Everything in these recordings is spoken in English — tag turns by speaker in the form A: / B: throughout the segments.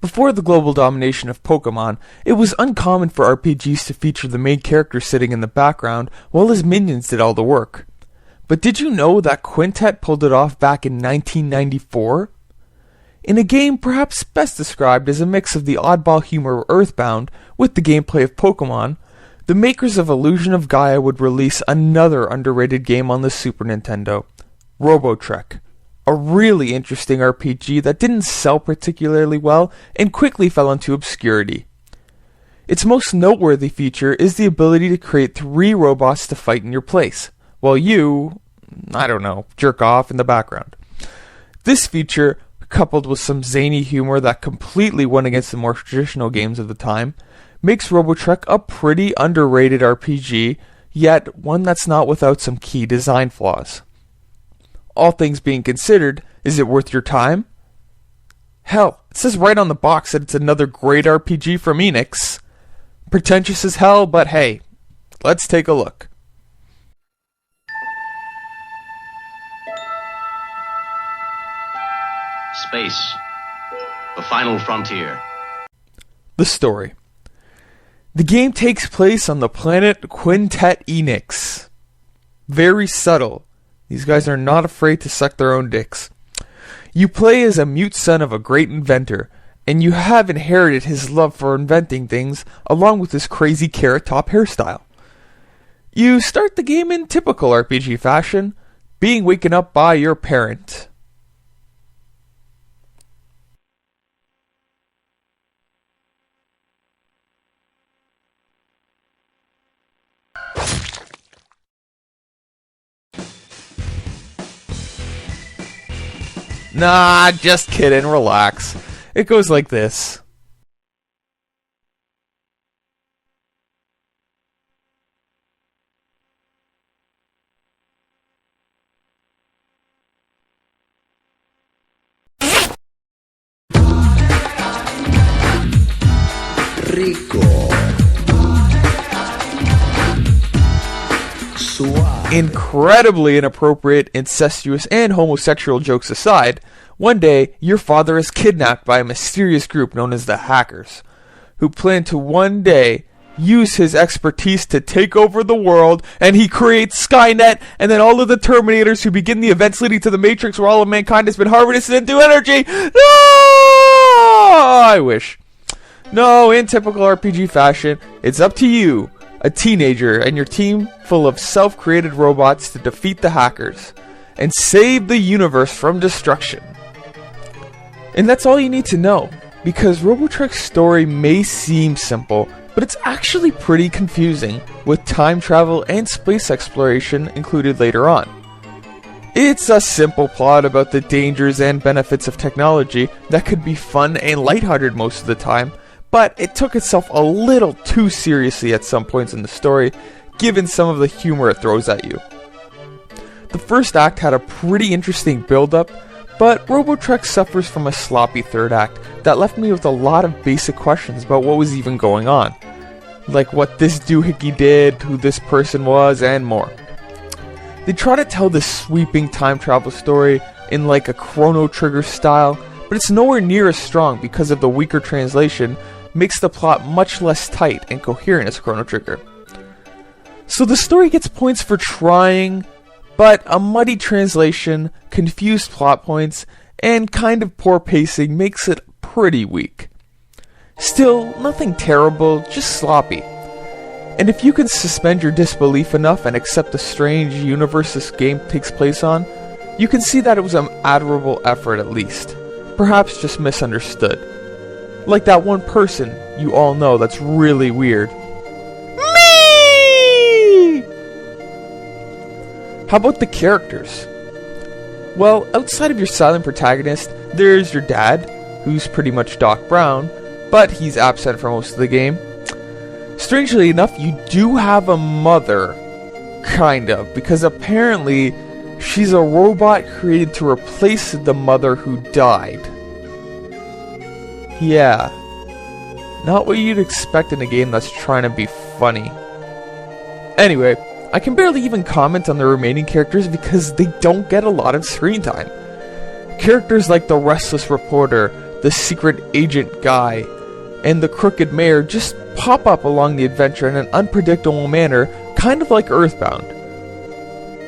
A: Before the global domination of Pokemon, it was uncommon for RPGs to feature the main character sitting in the background while his minions did all the work. But did you know that Quintex pulled it off back in 1994? In a game perhaps best described as a mix of the oddball humor of Earthbound with the gameplay of Pokemon, the makers of Illusion of Gaia would release another underrated game on the Super Nintendo, Robotrek. A really interesting RPG that didn't sell particularly well and quickly fell into obscurity. Its most noteworthy feature is the ability to create 3 robots to fight in your place, while you, jerk off in the background. This feature, coupled with some zany humor that completely went against the more traditional games of the time, makes Robotrek a pretty underrated RPG, yet one that's not without some key design flaws. All things being considered, is it worth your time? Hell, it says right on the box that it's another great RPG from Enix. Pretentious as hell, but hey, let's take a look.
B: Space. The final frontier.
A: The story. The game takes place on the planet Quintex. Very subtle. These guys are not afraid to suck their own dicks. You play as a mute son of a great inventor, and you have inherited his love for inventing things along with his crazy carrot top hairstyle. You start the game in typical RPG fashion, being waken up by your parent. Nah, just kidding, relax. It goes like this.
C: Rico.
A: Incredibly inappropriate, incestuous, and homosexual jokes aside, one day your father is kidnapped by a mysterious group known as the Hackers, who plan to one day use his expertise to take over the world, and he creates Skynet, and then all of the Terminators who begin the events leading to the Matrix where all of mankind has been harvested into energy. No! I wish. No, in typical RPG fashion, it's up to you, a teenager, and your team full of self-created robots to defeat the Hackers and save the universe from destruction. And that's all you need to know, because Robotrek's story may seem simple, but it's actually pretty confusing, with time travel and space exploration included later on. It's a simple plot about the dangers and benefits of technology that could be fun and lighthearted most of the time, but it took itself a little too seriously at some points in the story, given some of the humor it throws at you. The first act had a pretty interesting build-up, but Robotrek suffers from a sloppy third act that left me with a lot of basic questions about what was even going on. Like what this doohickey did, who this person was, and more. They try to tell this sweeping time travel story in like a Chrono Trigger style, but it's nowhere near as strong because of the weaker translation, makes the plot much less tight and coherent as Chrono Trigger. So the story gets points for trying, but a muddy translation, confused plot points, and kind of poor pacing makes it pretty weak. Still, nothing terrible, just sloppy. And if you can suspend your disbelief enough and accept the strange universe this game takes place on, you can see that it was an admirable effort at least. Perhaps just misunderstood. Like that one person you all know that's really weird. Me! How about the characters? Well, outside of your silent protagonist, there's your dad, who's pretty much Doc Brown, but he's absent for most of the game. Strangely enough, you do have a mother, kind of, because apparently she's a robot created to replace the mother who died. Yeah, not what you'd expect in a game that's trying to be funny. Anyway, I can barely even comment on the remaining characters because they don't get a lot of screen time. Characters like the restless reporter, the secret agent guy, and the crooked mayor just pop up along the adventure in an unpredictable manner, kind of like Earthbound.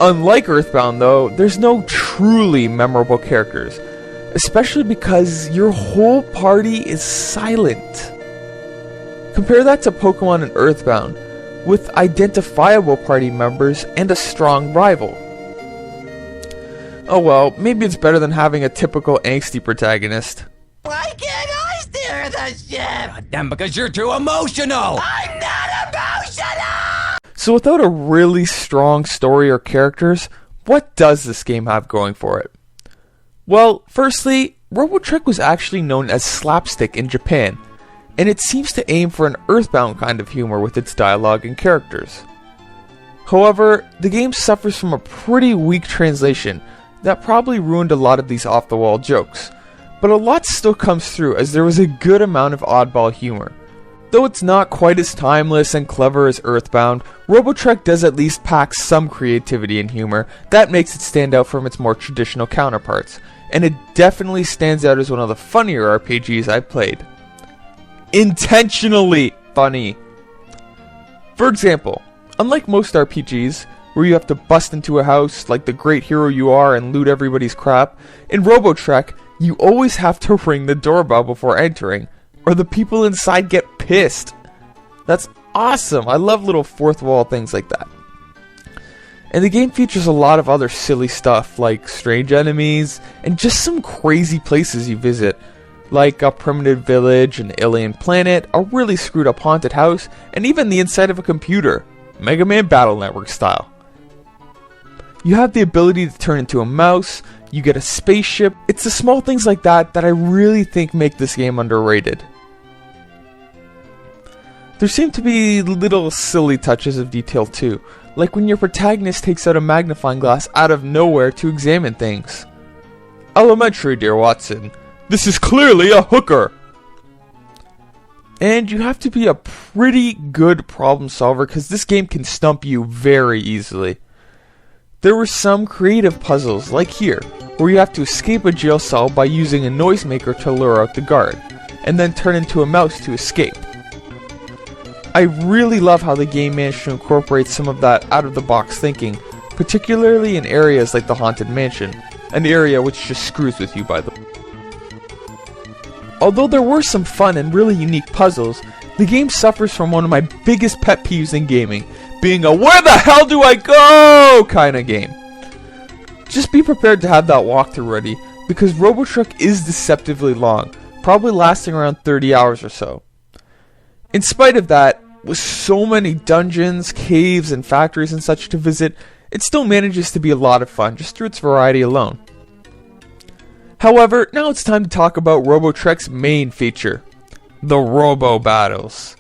A: Unlike Earthbound though, there's no truly memorable characters, especially because your whole party is silent. Compare that to Pokemon and Earthbound, with identifiable party members and a strong rival. Oh well, maybe it's better than having a typical angsty protagonist.
C: Why can't I steer the ship? Goddamn, because you're too emotional! I'm not emotional!
A: So without a really strong story or characters, what does this game have going for it? Well, firstly, Robotrek was actually known as slapstick in Japan, and it seems to aim for an Earthbound kind of humor with its dialogue and characters. However, the game suffers from a pretty weak translation that probably ruined a lot of these off-the-wall jokes, but a lot still comes through as there was a good amount of oddball humor. Though it's not quite as timeless and clever as Earthbound, Robotrek does at least pack some creativity and humor that makes it stand out from its more traditional counterparts, and it definitely stands out as one of the funnier RPGs I've played. Intentionally funny. For example, unlike most RPGs, where you have to bust into a house like the great hero you are and loot everybody's crap, in Robotrek, you always have to ring the doorbell before entering, or the people inside get pissed. That's awesome. I love little fourth wall things like that. And the game features a lot of other silly stuff like strange enemies and just some crazy places you visit, like a primitive village, an alien planet, a really screwed up haunted house, and even the inside of a computer, Mega Man Battle Network style. You have the ability to turn into a mouse, you get a spaceship. It's the small things like that that I really think make this game underrated. There seem to be little silly touches of detail too, like when your protagonist takes out a magnifying glass out of nowhere to examine things. Elementary, dear Watson. This is clearly a hooker! And you have to be a pretty good problem solver because this game can stump you very easily. There were some creative puzzles, like here, where you have to escape a jail cell by using a noisemaker to lure out the guard, and then turn into a mouse to escape. I really love how the game managed to incorporate some of that out-of-the-box thinking, particularly in areas like the Haunted Mansion, an area which just screws with you by the way. Although there were some fun and really unique puzzles, the game suffers from one of my biggest pet peeves in gaming, being a "where the hell do I go" kind of game. Just be prepared to have that walkthrough ready, because Robotrek is deceptively long, probably lasting around 30 hours or so. In spite of that, with so many dungeons, caves, and factories and such to visit, it still manages to be a lot of fun just through its variety alone. However, now it's time to talk about Robotrek's main feature, the Robo Battles.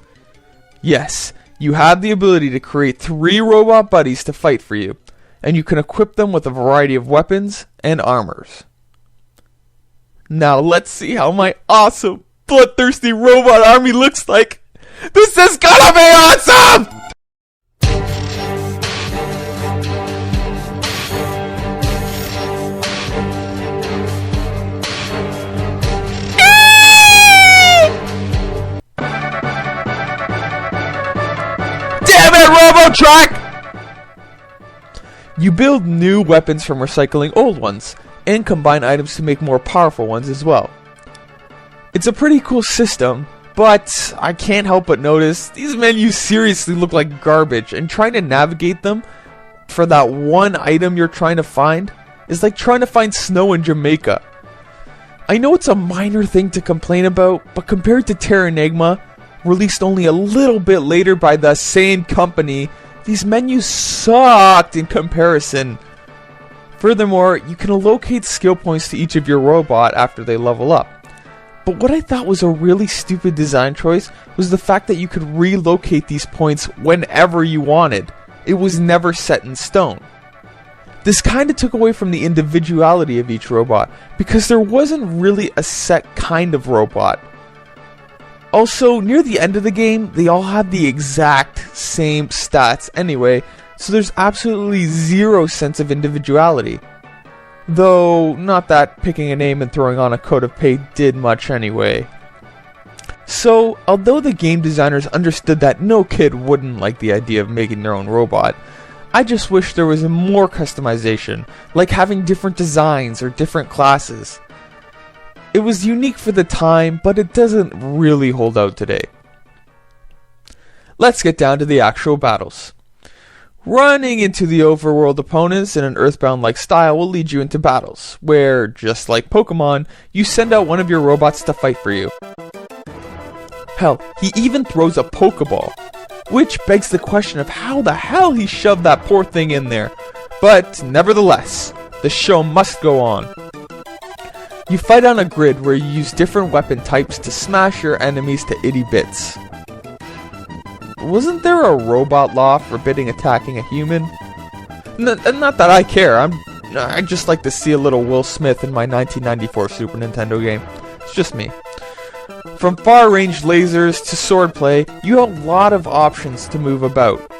A: Yes, you have the ability to create 3 robot buddies to fight for you, and you can equip them with a variety of weapons and armors. Now let's see how my awesome, bloodthirsty robot army looks like. This is gonna be awesome! Robotrek! You build new weapons from recycling old ones, and combine items to make more powerful ones as well. It's a pretty cool system, but I can't help but notice these menus seriously look like garbage, and trying to navigate them for that one item you're trying to find is like trying to find snow in Jamaica. I know it's a minor thing to complain about, but compared to Terra Enigma, released only a little bit later by the same company, these menus sucked in comparison. Furthermore, you can allocate skill points to each of your robot after they level up. But what I thought was a really stupid design choice was the fact that you could relocate these points whenever you wanted. It was never set in stone. This kinda took away from the individuality of each robot, because there wasn't really a set kind of robot. Also, near the end of the game, they all have the exact same stats anyway, so there's absolutely zero sense of individuality. Though, not that picking a name and throwing on a coat of paint did much anyway. So, although the game designers understood that no kid wouldn't like the idea of making their own robot, I just wish there was more customization, like having different designs or different classes. It was unique for the time, but it doesn't really hold out today. Let's get down to the actual battles. Running into the overworld opponents in an Earthbound-like style will lead you into battles, where, just like Pokemon, you send out one of your robots to fight for you. Hell, he even throws a Pokeball, which begs the question of how the hell he shoved that poor thing in there. But, nevertheless, the show must go on. You fight on a grid where you use different weapon types to smash your enemies to itty bits. Wasn't there a robot law forbidding attacking a human? Not that I care, I just like to see a little Will Smith in my 1994 Super Nintendo game. It's just me. From far-range lasers to swordplay, you have a lot of options to move about.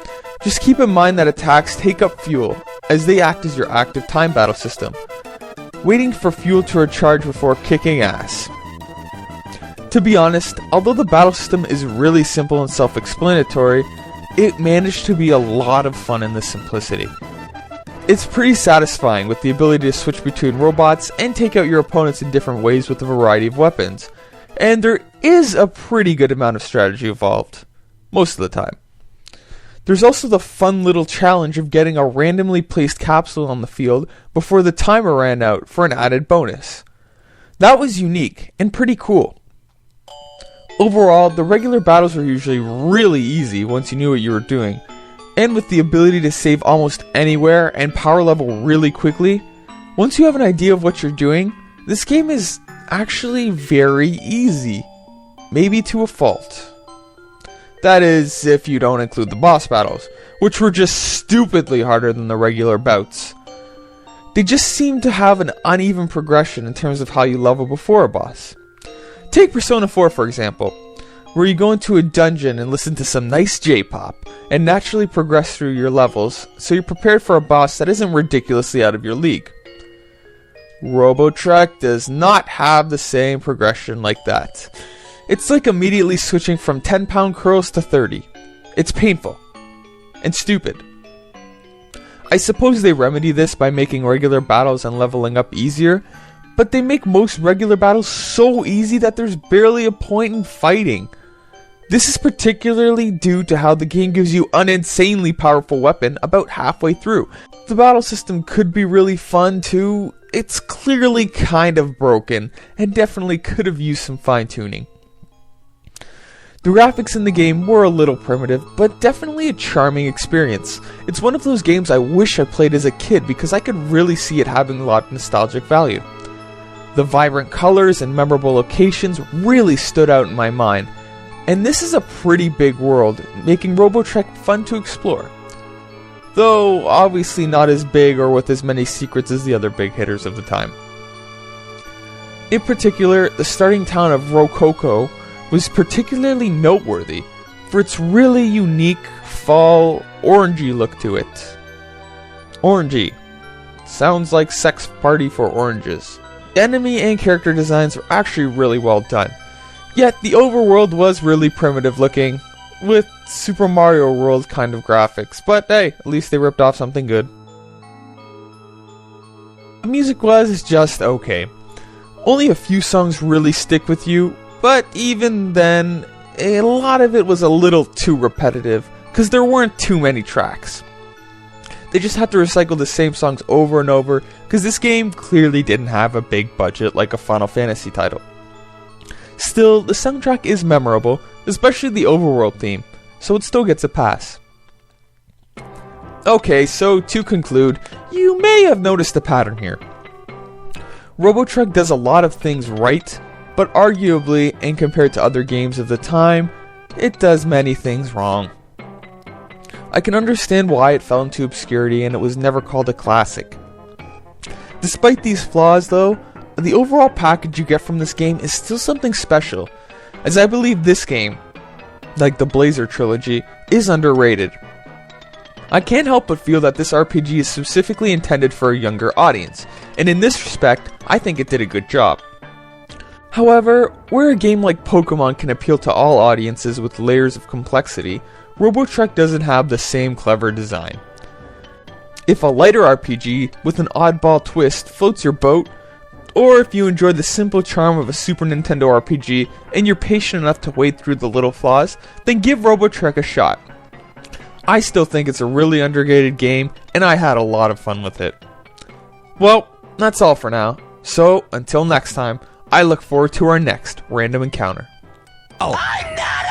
A: Just keep in mind that attacks take up fuel, as they act as your active time battle system, waiting for fuel to recharge before kicking ass. To be honest, although the battle system is really simple and self-explanatory, it managed to be a lot of fun in the simplicity. It's pretty satisfying with the ability to switch between robots and take out your opponents in different ways with a variety of weapons. And there is a pretty good amount of strategy involved, most of the time. There's also the fun little challenge of getting a randomly placed capsule on the field before the timer ran out for an added bonus. That was unique and pretty cool. Overall, the regular battles were usually really easy once you knew what you were doing, and with the ability to save almost anywhere and power level really quickly, once you have an idea of what you're doing, this game is actually very easy, maybe to a fault. That is, if you don't include the boss battles, which were just stupidly harder than the regular bouts. They just seem to have an uneven progression in terms of how you level before a boss. Take Persona 4 for example, where you go into a dungeon and listen to some nice J-pop, and naturally progress through your levels, so you're prepared for a boss that isn't ridiculously out of your league. Robotrek does not have the same progression like that. It's like immediately switching from 10-pound curls to 30. It's painful. And stupid. I suppose they remedy this by making regular battles and leveling up easier, but they make most regular battles so easy that there's barely a point in fighting. This is particularly due to how the game gives you an insanely powerful weapon about halfway through. The battle system could be really fun too. It's clearly kind of broken, and definitely could have used some fine-tuning. The graphics in the game were a little primitive, but definitely a charming experience. It's one of those games I wish I played as a kid because I could really see it having a lot of nostalgic value. The vibrant colors and memorable locations really stood out in my mind, and this is a pretty big world, making Robotrek fun to explore. Though obviously not as big or with as many secrets as the other big hitters of the time. In particular, the starting town of Rococo was particularly noteworthy for its really unique fall orangey look to it. Orangey. Sounds like sex party for oranges. Enemy and character designs were actually really well done. Yet the overworld was really primitive looking, with Super Mario World kind of graphics, but hey, at least they ripped off something good. The music was just okay. Only a few songs really stick with you, but even then, a lot of it was a little too repetitive, because there weren't too many tracks. They just had to recycle the same songs over and over, because this game clearly didn't have a big budget like a Final Fantasy title. Still, the soundtrack is memorable, especially the overworld theme, so it still gets a pass. Okay, so to conclude, you may have noticed a pattern here. Robotrek does a lot of things right, but arguably, and compared to other games of the time, it does many things wrong. I can understand why it fell into obscurity and it was never called a classic. Despite these flaws though, the overall package you get from this game is still something special, as I believe this game, like the Blazer trilogy, is underrated. I can't help but feel that this RPG is specifically intended for a younger audience, and in this respect, I think it did a good job. However, where a game like Pokemon can appeal to all audiences with layers of complexity, Robotrek doesn't have the same clever design. If a lighter RPG with an oddball twist floats your boat, or if you enjoy the simple charm of a Super Nintendo RPG and you're patient enough to wade through the little flaws, then give Robotrek a shot. I still think it's a really underrated game, and I had a lot of fun with it. Well, that's all for now. So, until next time, I look forward to our next random encounter.
C: Oh, I'm not